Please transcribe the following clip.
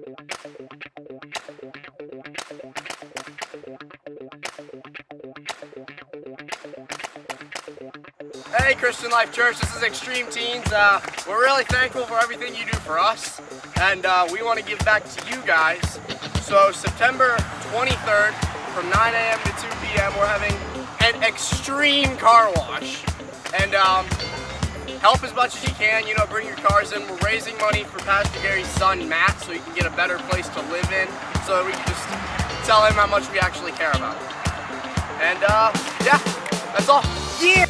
Hey Christian Life Church, this is Extreme Teens. We're really thankful for everything you do for us, and we want to give back to you guys. So September 23rd from 9 a.m. to 2 p.m. we're having an extreme car wash. And help as much as you can, you know, bring your cars in. We're raising money for Pastor Gary's son Matt so he can get a better place to live in, so that we can just tell him how much we actually care about him. And yeah, that's all. Yeah!